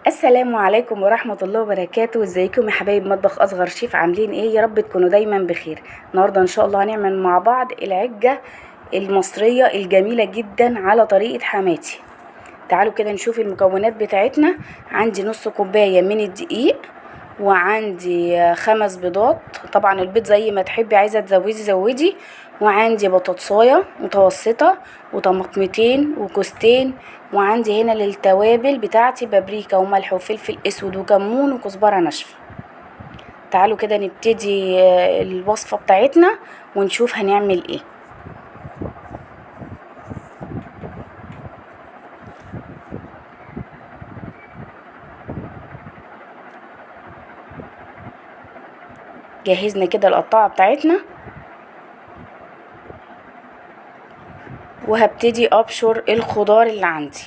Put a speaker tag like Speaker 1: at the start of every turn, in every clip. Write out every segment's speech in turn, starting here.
Speaker 1: السلام عليكم ورحمة الله وبركاته. ازيكم يا حبايب مطبخ اصغر شيف؟ عاملين ايه؟ يا رب تكونوا دايما بخير. النهارده ان شاء الله هنعمل مع بعض العجة المصرية الجميلة جدا على طريقة حماتي. تعالوا كده نشوف المكونات بتاعتنا. عندي نص كوباية من الدقيق، وعندي 5 بيضات، طبعا البيض زي ما تحبي، عايزة تزودي زودي، وعندي بطاطساية متوسطة وطماطمتين وكوستين، وعندي هنا للتوابل بتاعتي بابريكا وملح وفلفل اسود وكمون وكزبرة ناشفة. تعالوا كده نبتدي الوصفة بتاعتنا ونشوف هنعمل ايه. جهزنا كده القطاعة بتاعتنا، وهبتدي ابشر الخضار اللي عندي،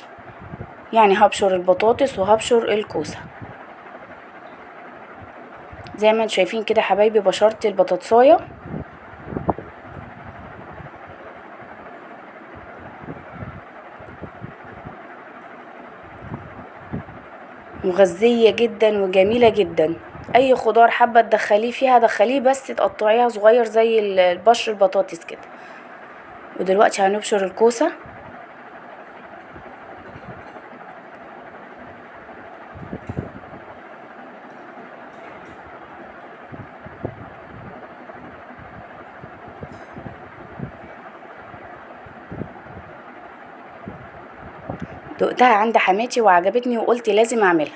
Speaker 1: يعني هبشر البطاطس وهبشر الكوسة زي ما انتم شايفين كده حبايبي. بشرت البطاطسايه مغذية جدا وجميلة جدا. اي خضار حابة تدخليه فيها دخليه، بس تقطعيها صغير زي البشر البطاطس كده. ودلوقتي هنبشر الكوسة. دقتها عند حماتي وعجبتني وقلت لازم اعملها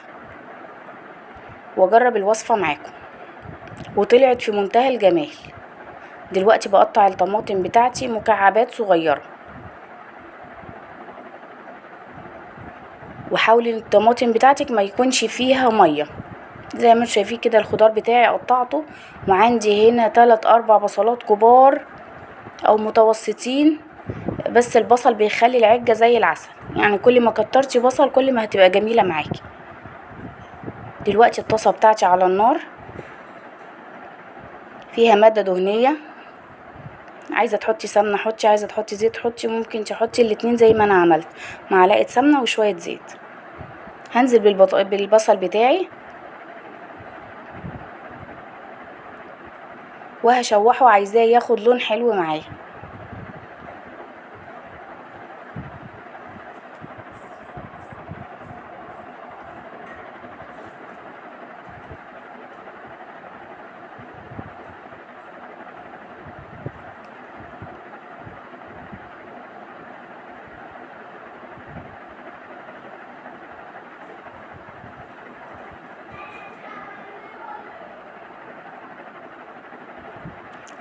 Speaker 1: واجرب الوصفة معاكم، وطلعت في منتهى الجمال. دلوقتي بقطع الطماطم بتاعتي مكعبات صغيرة، وحاولي ان الطماطم بتاعتك ما يكونش فيها مية. زي ما انتم شايفين كده الخضار بتاعي قطعته، وعندي هنا 3-4 بصلات كبار او متوسطين. بس البصل بيخلي العجة زي العسل، يعني كل ما كترتي بصل كل ما هتبقى جميلة معاكي. دلوقتي الطاسة بتاعتي على النار، فيها مادة دهنية، عايزة تحطي سمنة حطي، عايزة تحطي زيت حطي، ممكن تحطي الاتنين زي ما انا عملت، معلقة سمنة وشوية زيت. هنزل بالبصل بتاعي وهشوحه، عايزاه ياخد لون حلو معايا.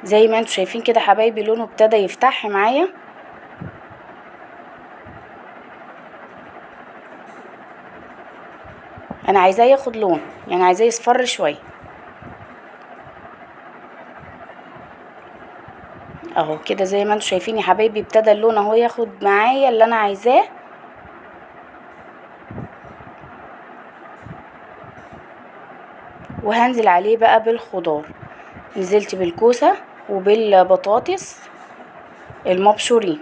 Speaker 1: زي ما انتوا شايفين كده حبايبي لونه ابتدى يفتح معايا. انا عايزاه ياخد لون، يعني عايزاه يصفر شويه اهو كده. زي ما انتوا شايفين يا حبايبي ابتدى اللون اهو ياخد معايا اللي انا عايزاه. وهنزل عليه بقى بالخضار. نزلت بالكوسة وبالبطاطس المبشورين.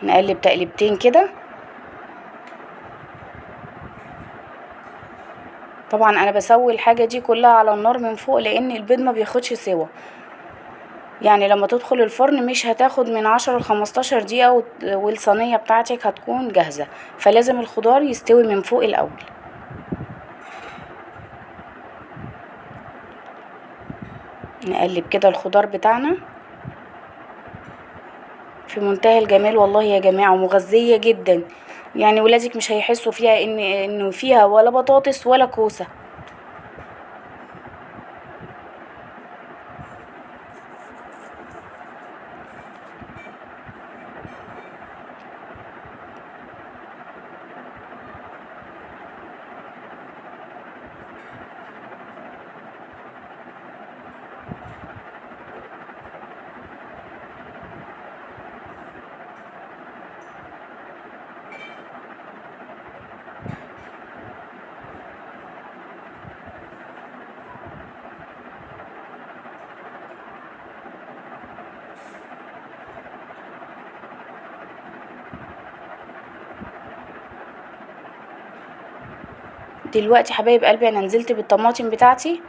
Speaker 1: نقلب تقلبتين كده. طبعا انا بسوي الحاجة دي كلها على النار من فوق، لان البيض ما بياخدش سوا، يعني لما تدخل الفرن مش هتاخد من 10-15 دقيقة والصينية بتاعتك هتكون جاهزة، فلازم الخضار يستوي من فوق الاول. نقلب كده الخضار بتاعنا في منتهى الجمال والله يا جماعة، ومغذية جدا، يعني ولادك مش هيحسوا فيها انه فيها ولا بطاطس ولا كوسة. دلوقتي حبايب قلبي انا نزلت بالطماطم بتاعتي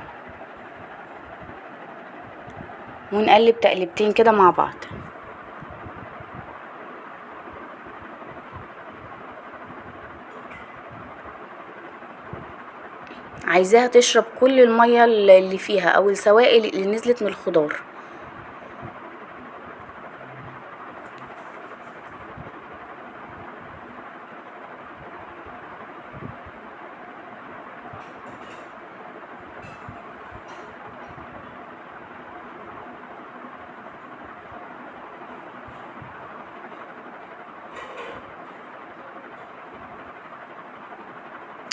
Speaker 1: ونقلب تقلبتين كده مع بعض. عايزاها تشرب كل المية اللي فيها او السوائل اللي نزلت من الخضار.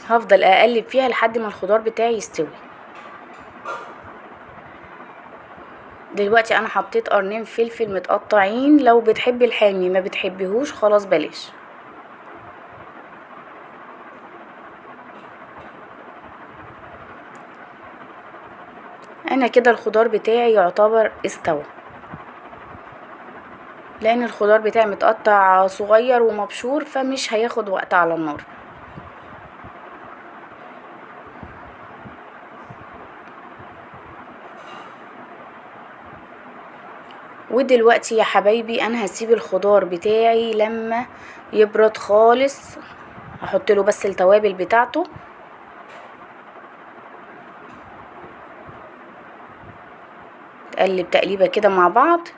Speaker 1: هفضل اقلب فيها لحد ما الخضار بتاعي يستوي. دلوقتي انا حطيت قرنين فلفل متقطعين، لو بتحبي الحامي، ما بتحبيهوش خلاص بلاش. انا كده الخضار بتاعي يعتبر استوى، لان الخضار بتاعي متقطع صغير ومبشور فمش هياخد وقت على النار. ودلوقتي يا حبايبي انا هسيب الخضار بتاعي لما يبرد خالص، هحط له بس التوابل بتاعته. تقلب تقليبه كده مع بعض.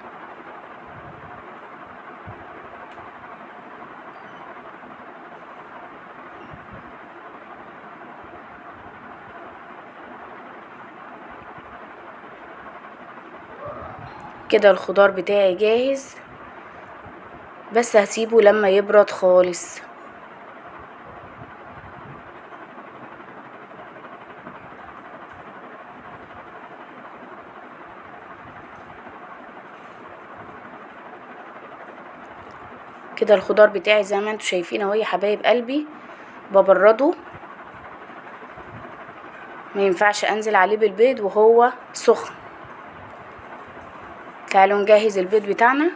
Speaker 1: كده الخضار بتاعي جاهز، بس هسيبه لما يبرد خالص. كده الخضار بتاعي زي ما انتوا شايفين اهو يا حبايب قلبي، ببرده. ما ينفعش انزل عليه بالبيض وهو سخن. تعالوا نجهز البيض بتاعنا.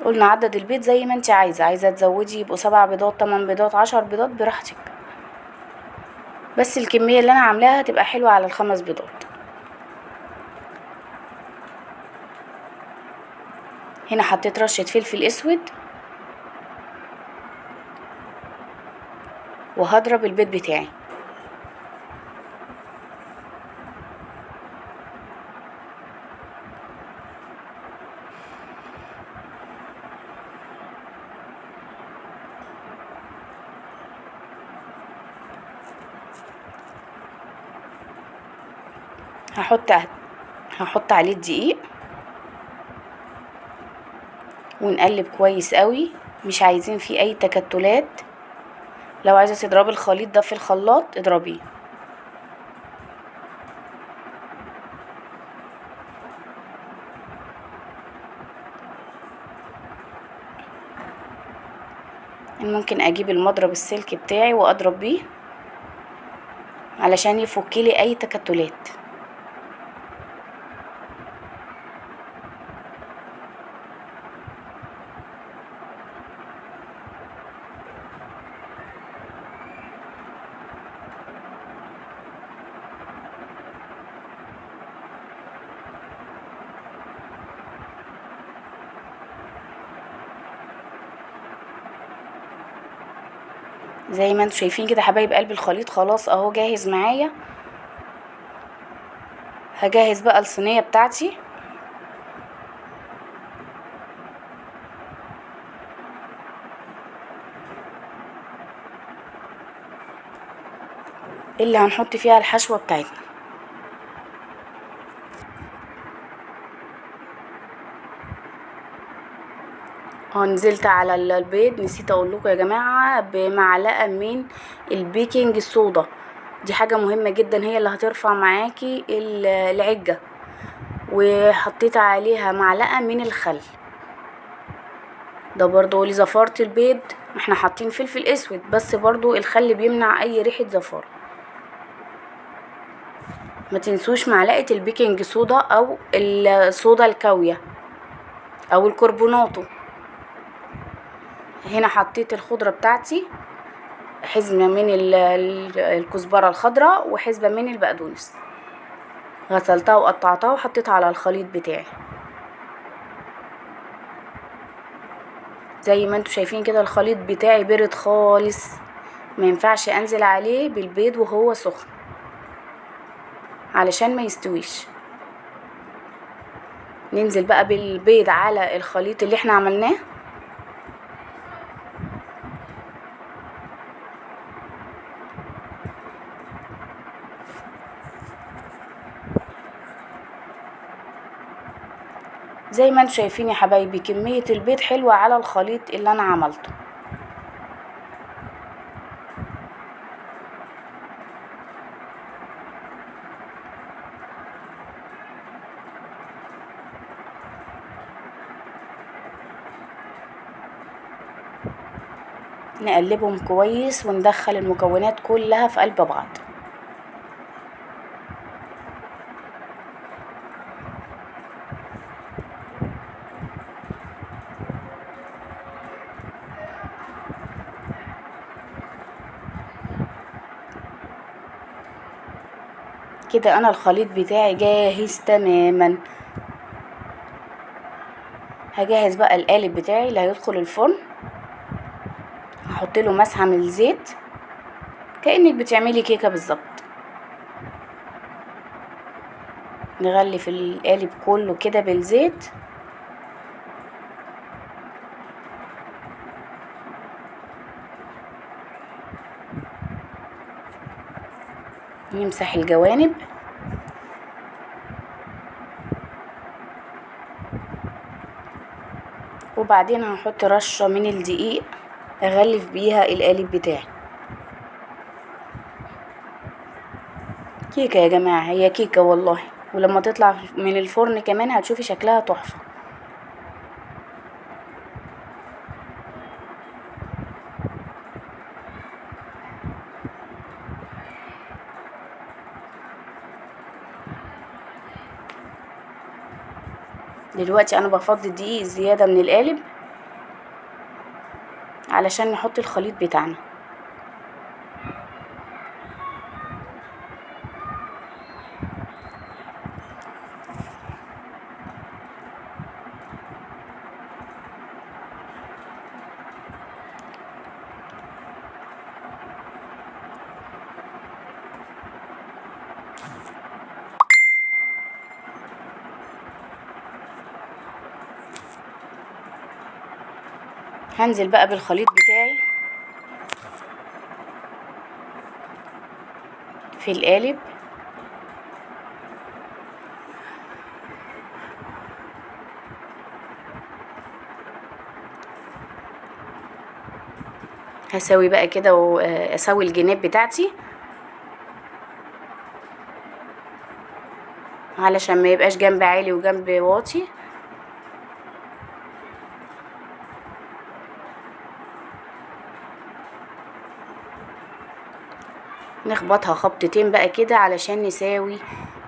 Speaker 1: قلنا عدد البيض زي ما انت عايزه تزودي يبقوا 7 بيضات 8 بيضات 10 بيضات براحتك، بس الكميه اللي انا عاملاها تبقى حلوه على ال5 بيضات. هنا حطيت رشه فلفل اسود، وهضرب البيض بتاعي. هحط عليه الدقيق ونقلب كويس قوي، مش عايزين فيه اي تكتلات. لو عايزه تضربي الخليط ده في الخلاط اضربيه. ممكن اجيب المضرب السلك بتاعي واضرب بيه علشان يفكلي اي تكتلات. زي ما انتوا شايفين كده حبايب قلبي الخليط خلاص اهو جاهز معايا. هجهز بقى الصينيه بتاعتي. اللي هنحط فيها الحشوه بتاعتنا. نزلت على البيض، نسيت اقول لكم يا جماعه، بمعلقه من البيكنج صودا. دي حاجه مهمه جدا، هي اللي هترفع معاكي العجه. وحطيت عليها معلقه من الخل، ده برضو لزفارة البيض. احنا حاطين فلفل اسود، بس برضو الخل بيمنع اي ريحه زفاره. ما تنسوش معلقه البيكنج صودا او الصودا الكاويه او الكربوناتو. هنا حطيت الخضره بتاعتي حزمة من الكزبرة الخضراء وحزمة من البقدونس. غسلتها وقطعتها وحطيتها على الخليط بتاعي زي ما انتوا شايفين كده. الخليط بتاعي برد خالص، ما ينفعش انزل عليه بالبيض وهو سخن علشان ما يستويش. ننزل بقى بالبيض على الخليط اللي احنا عملناه. زي ما انتوا شايفين يا حبايبي كمية البيض حلوة على الخليط اللي انا عملته. نقلبهم كويس وندخل المكونات كلها في قلب بعض. كده انا الخليط بتاعي جاهز تماما. هجهز بقى القالب بتاعي اللي هيدخل الفرن. هحط له مسحه من الزيت كأنك بتعملي كيكه بالظبط. نغلف القالب كله كده بالزيت. نمسح الجوانب. وبعدين هحط رشة من الدقيق اغلف بيها القالب بتاعي. كيكة يا جماعة، هي كيكة والله، ولما تطلع من الفرن كمان هتشوفي شكلها تحفة. دلوقتي انا بفضي الدقيق الزيادة من القالب علشان نحط الخليط بتاعنا. هنزل بقى بالخليط بتاعي في القالب. هسوي بقى كده واسوي الجناب بتاعتي علشان ما يبقاش جنب عالي وجنب واطي. نخبطها خبطتين بقى كده علشان نساوي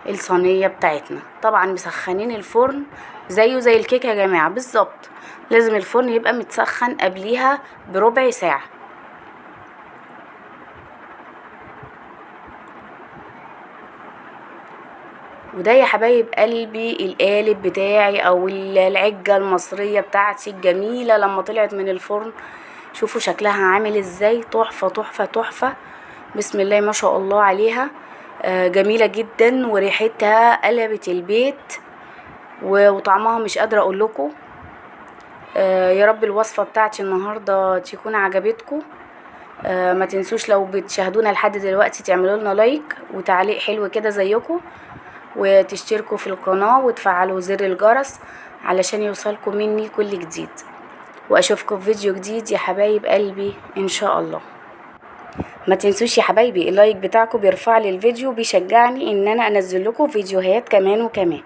Speaker 1: الصينيه بتاعتنا. طبعا مسخنين الفرن زيه زي الكيكه يا جماعه بالظبط. لازم الفرن يبقى متسخن قبليها بربع ساعه. وده يا حبايب قلبي القالب بتاعي او العجه المصريه بتاعتي الجميله لما طلعت من الفرن. شوفوا شكلها عامل ازاي، تحفه تحفه تحفه. بسم الله ما شاء الله عليها. جميله جدا وريحتها قلبت البيت وطعمها مش قادره اقول لكم. يا رب الوصفه بتاعتي النهارده تكون عجبتكم. ما تنسوش لو بتشاهدونا لحد دلوقتي تعملوا لنا لايك وتعليق حلو كده زيكم، وتشتركوا في القناه وتفعلوا زر الجرس علشان يوصلكم مني كل جديد. واشوفكم في فيديو جديد يا حبايب قلبي ان شاء الله. ما تنسوش يا حبايبي اللايك بتاعكم بيرفع لي الفيديو، بيشجعني ان انا انزل لكم فيديوهات كمان وكمان.